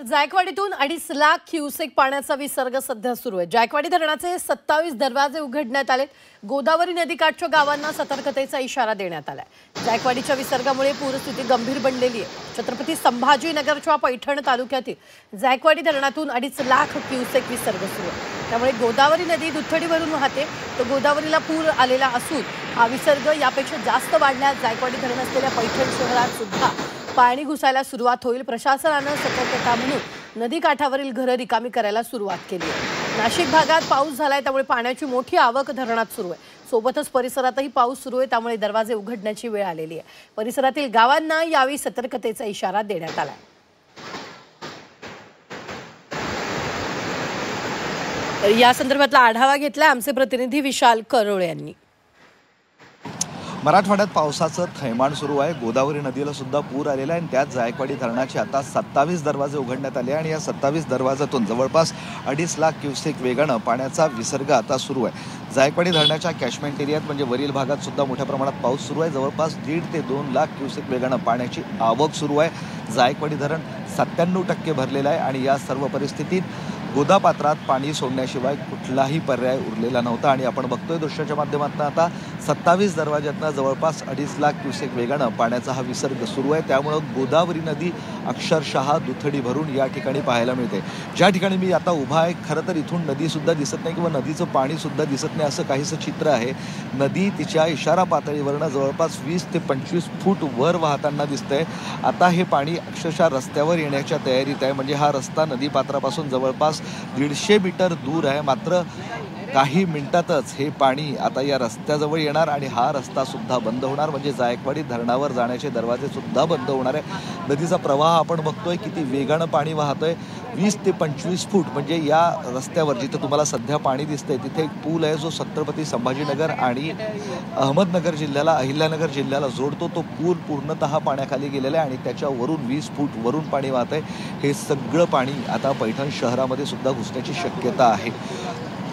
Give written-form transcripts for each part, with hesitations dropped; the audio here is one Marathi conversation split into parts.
जायकवाडीतून 2.5 लाख क्युसेक पाण्याचा विसर्ग सध्या सुरू आहे। जायकवाडी धरणाचे 27 दरवाजे उघडण्यात आले। गोदावरी नदीकाठच्या गावांना सतर्कतेचा इशारा देण्यात आलाय। जायकवाडीच्या विसर्गामुळे पूरस्थिती गंभीर बनलेली आहे। छत्रपती संभाजीनगरच्या पैठण तालुक्यातील जायकवाडी धरणातून 2.5 लाख क्युसेक विसर्ग सुरू आहे। त्यामुळे गोदावरी नदी दुथडी भरून वाहते। तर गोदावरीला पूर आलेला असून हा विसर्ग यापेक्षा जास्त वाढल्यास जायकवाडी धरण असलेल्या पैठण शहरात सुद्धा पाणी घुसायला सुरुवात होईल। प्रशासनाने सतर्कता म्हणून नदीकाठावरील घरं रिकामी करायला सुरुवात केली आहे। नाशिक भागात पाऊस झालाय, त्यामुळे पाण्याची मोठी आवक धरणात सुरू आहे। सोबतच परिसरातही पाऊस सुरू आहे, त्यामुळे दरवाजे उघडण्याची वेळ आलेली आहे। परिसरातील गावांना यावेळी सतर्कतेचा इशारा देण्यात आला आहे। या संदर्भातला आढावा घेतला आमचे प्रतिनिधी विशाल करोळे यांनी। मराठवाड्यात पावसाचं थैमान सुरू आहे। गोदावरी नदीला सुद्धा पूर आलेला आहे आणि त्यात जायकवाडी धरणाचे आता 27 दरवाजे उघडण्यात आले आणि या 27 दरवाजातून जवळपास 2.5 लाख क्युसेक वेगानं पाण्याचा विसर्ग आता सुरू आहे। जायकवाडी धरणाच्या कॅचमेंट एरियात म्हणजे वरील भागात सुद्धा मोठ्या प्रमाणात पाऊस सुरू आहे। जवळपास 1.5 ते 2 लाख क्युसेक वेगानं पाण्याची आवक सुरू आहे। जायकवाडी धरण 97% भरलेलं आहे आणि या सर्व परिस्थितीत गोदापात्रात पाणी सोडण्याशिवाय कुठलाही पर्याय उरलेला नव्हता आणि आपण बघतोय दृश्याच्या माध्यमातून आता 27 दरवाज्यातनं जवळपास 2.5 लाख क्युसेक वेगानं पाण्याचा हा विसर्ग सुरू आहे। त्यामुळं गोदावरी नदी अक्षरशः दुथडी भरून या ठिकाणी पाहायला मिळते। ज्या ठिकाणी मी आता उभा आहे, खरं तर इथून नदी सुद्धा दिसत नाही किंवा नदीचं पाणी सुद्धा दिसत नाही असं काहीसं चित्र आहे। नदी तिच्या इशारा पातळीवरनं जवळपास 20 ते 25 फूट वर वाहताना दिसतंय। आता हे पाणी अक्षरशः रस्त्यावर येण्याच्या तयारीत आहे। म्हणजे हा रस्ता नदीपात्रापासून जवळपास 150 मीटर दूर आहे। मात्र काही मिनिटातच हे पाणी आता या रस्त्याजवळ येणार आणि हा रस्ता सुद्धा बंद होणार। म्हणजे जायकवाडी धरणावर जाण्याचे दरवाजे सुद्धा बंद होणार आहे। नदीचा प्रवाह आपण बघतोय किती वेगानं पाणी वाहतोय। 20 ते 25 फूट म्हणजे या रस्त्यावर जिथे तुम्हाला सध्या पाणी दिसतंय तिथे एक पूल आहे जो छत्रपती संभाजीनगर आणि अहमदनगर जिल्ह्याला अहिल्यानगर जिल्ह्याला जोडतो। तो पूल पूर्णतः पाण्याखाली गेलेला आहे आणि त्याच्यावरून 20 फूट वरून पाणी वाहत आहे। हे सगळं पाणी आता पैठण शहरामध्ये सुद्धा घुसण्याची शक्यता आहे।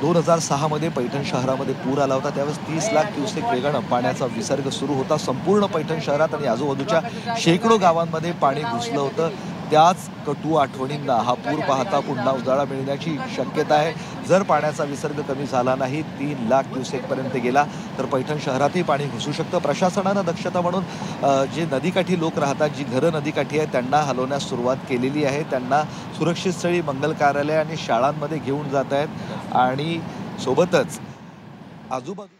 2006 मध्ये पैठण शहरामध्ये पूर आला होता, त्यावेळेस 30 लाख क्युसेक वेगानं पाण्याचा विसर्ग सुरू होता। संपूर्ण पैठण शहरात आणि आजूबाजूच्या शेकडो गावांमध्ये पाणी घुसलं होतं। त्याच कटू आठवणींना हा पूर पाहता पुन्हा उजाळा मिळण्याची शक्यता आहे। जर पाण्याचा विसर्ग कमी झाला नाही, 3 लाख क्युसेकपर्यंत गेला तर पैठण शहरातही पाणी घुसू शकतं। प्रशासनानं दक्षता म्हणून जे नदीकाठी लोक राहतात, जी घरं नदीकाठी आहेत त्यांना हलवण्यास सुरुवात केलेली आहे। त्यांना सुरक्षित स्थळी मंगल कार्यालय आणि शाळांमध्ये घेऊन जात आहेत आणि सोबतच आजूबाजू